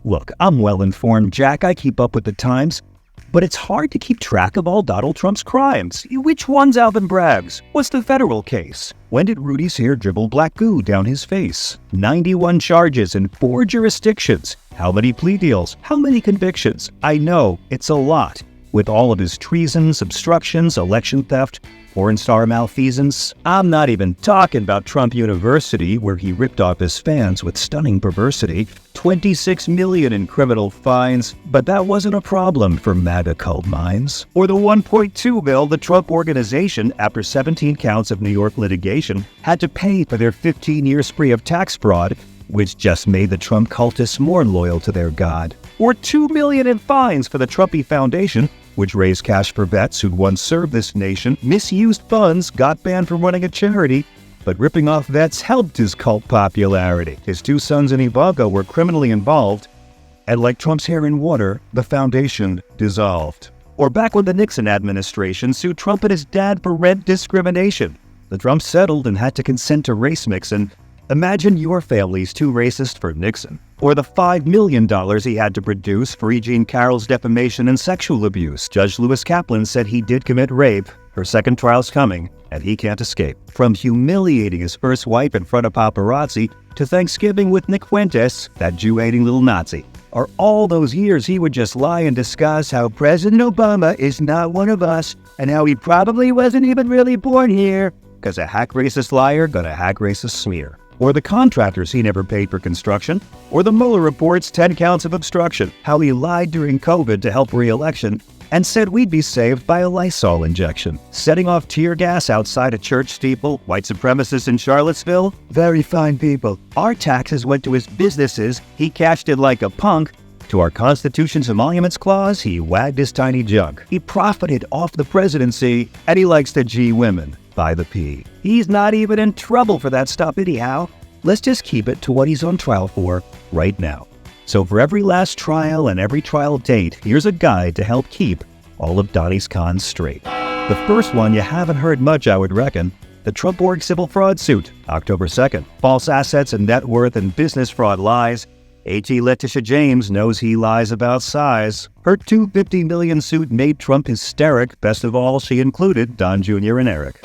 Look, I'm well-informed, Jack. I keep up with the times. But it's hard to keep track of all Donald Trump's crimes. Which one's Alvin Bragg's? What's the federal case? When did Rudy's hair dribble black goo down his face? 91 charges in 4 jurisdictions. How many plea deals? How many convictions? I know, it's a lot. With all of his treasons, obstructions, election theft, foreign star malfeasance. I'm not even talking about Trump University, where he ripped off his fans with stunning perversity. $26 million in criminal fines, but that wasn't a problem for MAGA cult minds. Or the $1.2 million the Trump Organization, after 17 counts of New York litigation, had to pay for their 15-year spree of tax fraud, which just made the Trump cultists more loyal to their god. Or $2 million in fines for the Trumpy Foundation, which raised cash for vets who'd once served this nation, misused funds, got banned from running a charity, but ripping off vets helped his cult popularity. His 2 sons and Ivanka were criminally involved, and like Trump's hair in water, the foundation dissolved. Or back when the Nixon administration sued Trump and his dad for rent discrimination. The Trumps settled and had to consent to race mixing. Imagine your family's too racist for Nixon. Or the $5 million he had to produce for E. Jean Carroll's defamation and sexual abuse. Judge Lewis Kaplan said he did commit rape. Her second trial's coming, and he can't escape. From humiliating his first wife in front of paparazzi to Thanksgiving with Nick Fuentes, that Jew-hating little Nazi. Or all those years he would just lie and discuss how President Obama is not one of us and how he probably wasn't even really born here. Because a hack racist liar got a hack racist smear. Or the contractors he never paid for construction, or the Mueller report's 10 counts of obstruction, how he lied during COVID to help re-election, and said we'd be saved by a Lysol injection, setting off tear gas outside a church steeple, white supremacists in Charlottesville, very fine people. Our taxes went to his businesses, he cashed it like a punk. To our Constitution's Emoluments Clause, he wagged his tiny junk. He profited off the presidency, and he likes to G women. By the P. He's not even in trouble for that stuff anyhow. Let's just keep it to what he's on trial for right now. So for every last trial and every trial date, here's a guide to help keep all of Donnie's cons straight. The first one you haven't heard much, I would reckon. The Trump Org civil fraud suit, October 2nd. False assets and net worth and business fraud lies. A.T. Letitia James knows he lies about size. Her $250 million suit made Trump hysteric. Best of all, she included Don Jr. and Eric.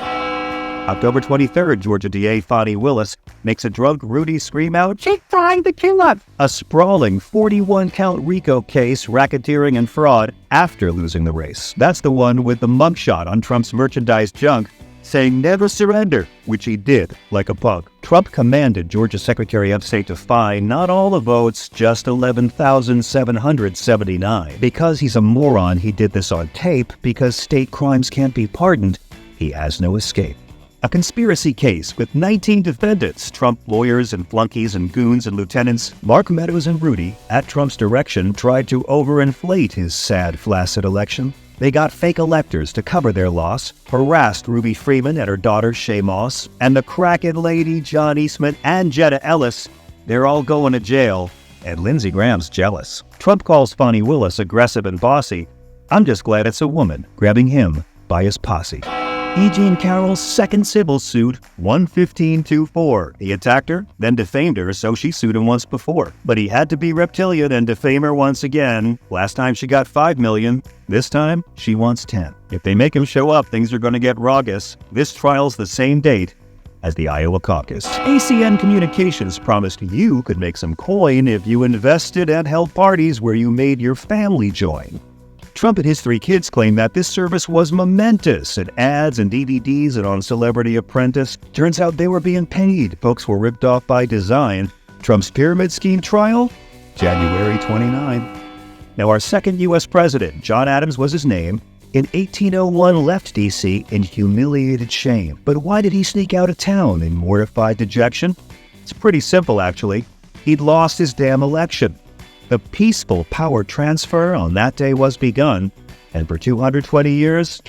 October 23rd, Georgia DA Fani Willis makes a drunk Rudy scream out, "She's trying to kill us!" A sprawling 41-count RICO case, racketeering and fraud after losing the race. That's the one with the mugshot on Trump's merchandise junk, saying never surrender, which he did, like a punk. Trump commanded Georgia Secretary of State to fine not all the votes, just 11,779. Because he's a moron, he did this on tape. Because state crimes can't be pardoned, he has no escape. A conspiracy case with 19 defendants, Trump lawyers and flunkies and goons and lieutenants. Mark Meadows and Rudy, at Trump's direction, tried to overinflate his sad, flaccid election. They got fake electors to cover their loss, harassed Ruby Freeman and her daughter Shay Moss, and the Kraken lady John Eastman and Jetta Ellis. They're all going to jail, and Lindsey Graham's jealous. Trump calls Fani Willis aggressive and bossy. I'm just glad it's a woman grabbing him by his posse. E. Jean Carroll's second civil suit, 11524. He attacked her, then defamed her, so she sued him once before. But he had to be reptilian and defame her once again. Last time she got $5 million. This time, she wants 10. If they make him show up, things are going to get raucous. This trial's the same date as the Iowa caucus. ACN Communications promised you could make some coin if you invested and held parties where you made your family join. Trump and his 3 kids claim that this service was momentous in ads and DVDs and on Celebrity Apprentice. Turns out they were being paid. Folks were ripped off by design. Trump's pyramid scheme trial, January 29. Now, our second U.S. president, John Adams was his name, in 1801 left D.C. in humiliated shame. But why did he sneak out of town in mortified dejection? It's pretty simple, actually. He'd lost his damn election. The peaceful power transfer on that day was begun, and for 220 years,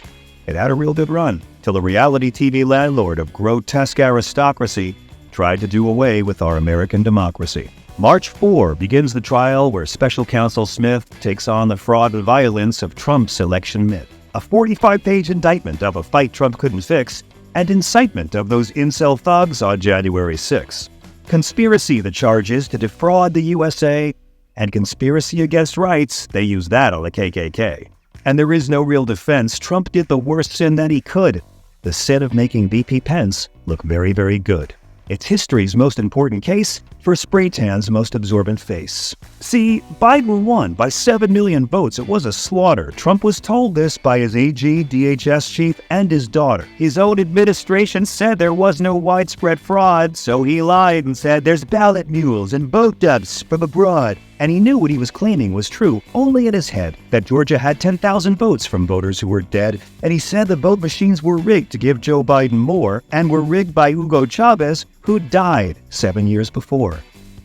it had a real good run, till a reality TV landlord of grotesque aristocracy tried to do away with our American democracy. March 4 begins the trial where Special Counsel Smith takes on the fraud and violence of Trump's election myth. A 45-page indictment of a fight Trump couldn't fix, and incitement of those incel thugs on January 6. Conspiracy, the charge is, to defraud the USA, And conspiracy against rights, they use that on the KKK. And there is no real defense. Trump did the worst sin that he could. The sin of making VP Pence look very, very good. It's history's most important case for spray tan's most absorbent face. See, Biden won by 7 million votes. It was a slaughter. Trump was told this by his AG, DHS chief, and his daughter. His own administration said there was no widespread fraud, so he lied and said there's ballot mules and vote dubs from abroad. And he knew what he was claiming was true only in his head, that Georgia had 10,000 votes from voters who were dead, and he said the vote machines were rigged to give Joe Biden more, and were rigged by Hugo Chavez, who died 7 years before.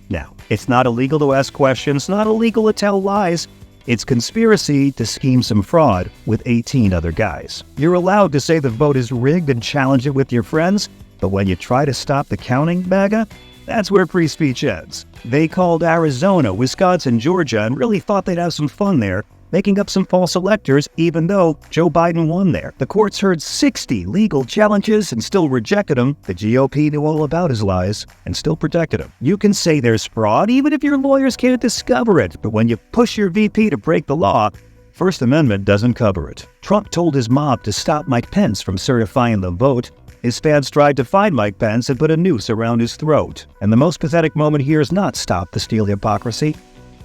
Now, it's not illegal to ask questions, not illegal to tell lies. It's conspiracy to scheme some fraud with 18 other guys. You're allowed to say the vote is rigged and challenge it with your friends, but when you try to stop the counting, MAGA, that's where free speech ends. They called Arizona, Wisconsin, Georgia, and really thought they'd have some fun there, making up some false electors, even though Joe Biden won there. The courts heard 60 legal challenges and still rejected them. The GOP knew all about his lies and still protected him. You can say there's fraud, even if your lawyers can't discover it, but when you push your VP to break the law, First Amendment doesn't cover it. Trump told his mob to stop Mike Pence from certifying the vote. His fans tried to find Mike Pence and put a noose around his throat. And the most pathetic moment here is not stop the steel hypocrisy.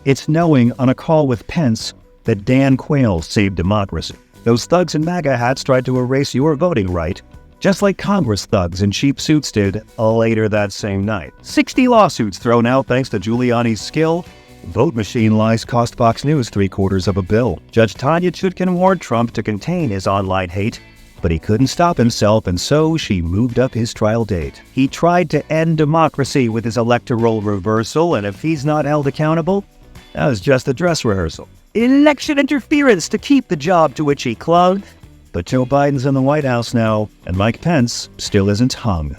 It's knowing on a call with Pence that Dan Quayle saved democracy. Those thugs in MAGA hats tried to erase your voting right, just like Congress thugs in cheap suits did later that same night. 60 lawsuits thrown out thanks to Giuliani's skill. Vote machine lies cost Fox News $750 million. Judge Tanya Chutkan warned Trump to contain his online hate, but he couldn't stop himself, and so she moved up his trial date. He tried to end democracy with his electoral reversal, and if he's not held accountable, that was just a dress rehearsal. Election interference to keep the job to which he clung. But Joe Biden's in the White House now, and Mike Pence still isn't hung.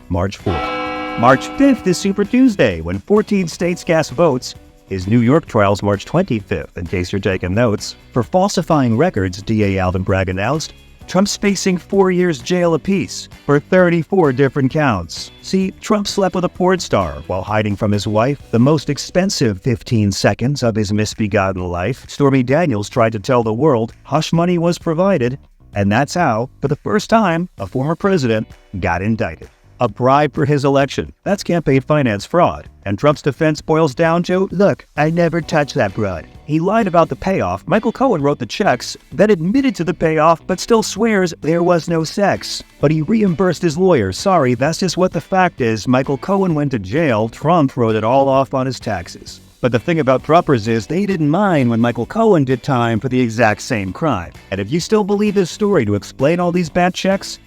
March 4th. March 5th is Super Tuesday, when 14 states cast votes. His New York trial's March 25th, in case you're taking notes. For falsifying records, DA Alvin Bragg announced, Trump's facing 4 years jail apiece for 34 different counts. See, Trump slept with a porn star while hiding from his wife the most expensive 15 seconds of his misbegotten life. Stormy Daniels tried to tell the world hush money was provided, and that's how, for the first time, a former president got indicted. A bribe for his election. That's campaign finance fraud. And Trump's defense boils down to, look, I never touched that broad. He lied about the payoff. Michael Cohen wrote the checks, then admitted to the payoff, but still swears there was no sex. But he reimbursed his lawyer. Sorry, that's just what the fact is. Michael Cohen went to jail. Trump wrote it all off on his taxes. But the thing about Trumpers is they didn't mind when Michael Cohen did time for the exact same crime. And if you still believe his story to explain all these bad checks,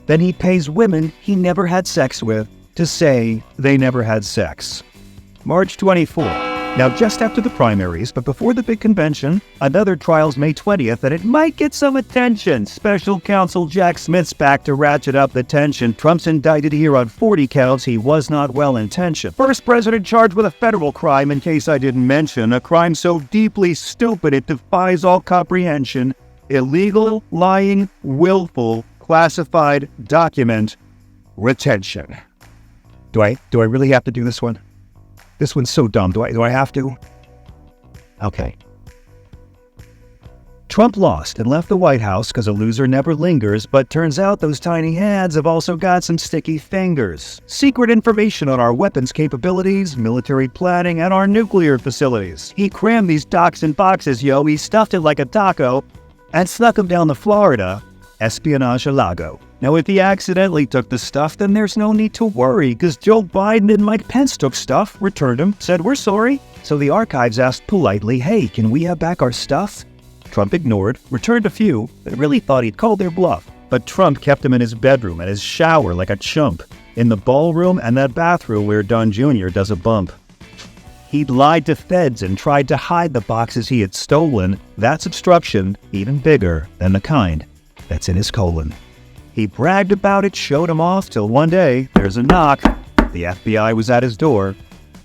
then he pays women he never had sex with to say they never had sex. March 24th. Now, just after the primaries, but before the big convention, another trial's May 20th, and it might get some attention. Special counsel Jack Smith's back to ratchet up the tension. Trump's indicted here on 40 counts. He was not well-intentioned. First president charged with a federal crime, in case I didn't mention, a crime so deeply stupid it defies all comprehension. Illegal, lying, willful, classified document retention. Do I really have to do this one? This one's so dumb. Do I have to? Okay. Trump lost and left the White House because a loser never lingers, but turns out those tiny hands have also got some sticky fingers. Secret information on our weapons capabilities, military planning, and our nuclear facilities. He crammed these docs in boxes, yo. He stuffed it like a taco and snuck them down to Florida. Espionage a lago. Now, if he accidentally took the stuff, then there's no need to worry, because Joe Biden and Mike Pence took stuff, returned them, said, we're sorry. So the archives asked politely, hey, can we have back our stuff? Trump ignored, returned a few, but really thought he'd called their bluff. But Trump kept them in his bedroom and his shower like a chump, in the ballroom and that bathroom where Don Jr. does a bump. He'd lied to feds and tried to hide the boxes he had stolen. That's obstruction, even bigger than the kind that's in his colon. He bragged about it, showed him off, till one day, there's a knock. The FBI was at his door.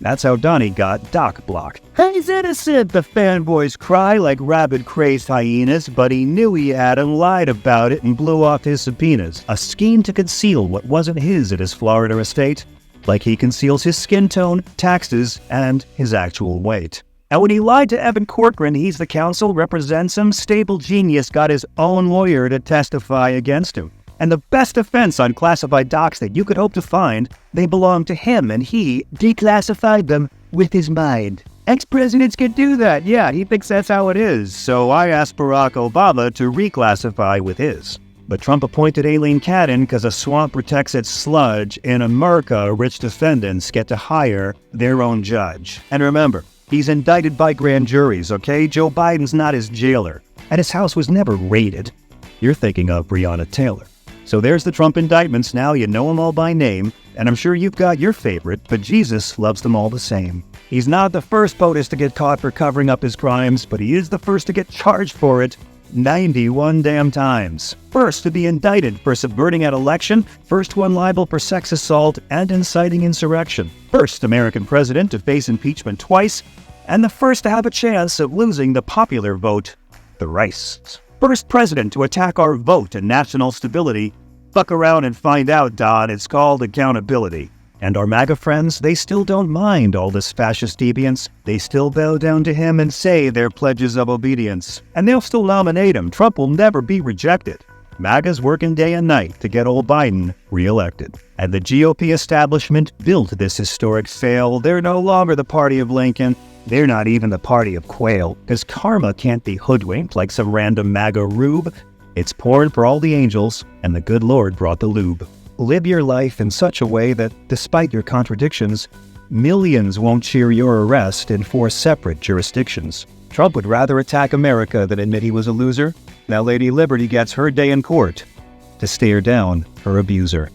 That's how Donnie got Doc blocked. He's innocent, the fanboys cry like rabid-crazed hyenas, but he knew he had and lied about it and blew off his subpoenas. A scheme to conceal what wasn't his at his Florida estate, like he conceals his skin tone, taxes, and his actual weight. And when he lied to Evan Corcoran, he's the counsel, represents him, stable genius got his own lawyer to testify against him. And the best defense on classified docs that you could hope to find, they belong to him, and he declassified them with his mind. Ex-presidents can do that. Yeah, he thinks that's how it is. So I asked Barack Obama to reclassify with his. But Trump appointed Aileen Cadden because a swamp protects its sludge. In America, rich defendants get to hire their own judge. And remember, he's indicted by grand juries, okay? Joe Biden's not his jailer. And his house was never raided. You're thinking of Breonna Taylor. So there's the Trump indictments. Now you know them all by name. And I'm sure you've got your favorite, but Jesus loves them all the same. He's not the first POTUS to get caught for covering up his crimes, but he is the first to get charged for it 91 damn times. First to be indicted for subverting an election, first one liable for sex assault and inciting insurrection. First American president to face impeachment twice, and the first to have a chance of losing the popular vote thrice. First president to attack our vote and national stability. Fuck around and find out, Don. It's called accountability. And our MAGA friends, they still don't mind all this fascist deviance. They still bow down to him and say their pledges of obedience. And they'll still nominate him. Trump will never be rejected. MAGA's working day and night to get old Biden reelected. And the GOP establishment built this historic fail. They're no longer the party of Lincoln. They're not even the party of quail, because karma can't be hoodwinked like some random MAGA rube. It's pouring for all the angels, and the good Lord brought the lube. Live your life in such a way that, despite your contradictions, millions won't cheer your arrest in 4 separate jurisdictions. Trump would rather attack America than admit he was a loser. Now Lady Liberty gets her day in court to stare down her abuser.